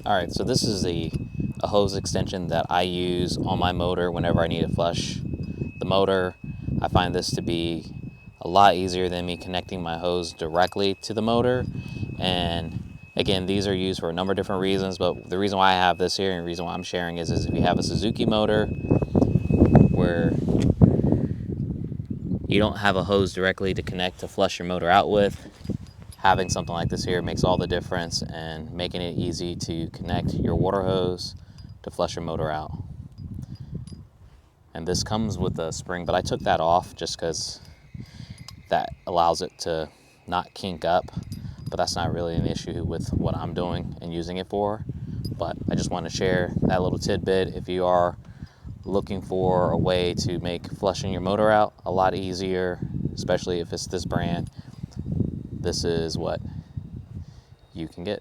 All right, so this is a hose extension that I use on my motor whenever I need to flush the motor. I find this to be a lot easier than me connecting my hose directly to the motor. And again, these are used for a number of different reasons, but the reason why I have this here and the reason why I'm sharing is if you have a Suzuki motor where you don't have a hose directly to connect to flush your motor out with, having something like this here makes all the difference and making it easy to connect your water hose to flush your motor out. And this comes with a spring, but I took that off just because that allows it to not kink up, but that's not really an issue with what I'm doing and using it for. But I just want to share that little tidbit. If you are looking for a way to make flushing your motor out a lot easier, especially if it's this brand, this is what you can get.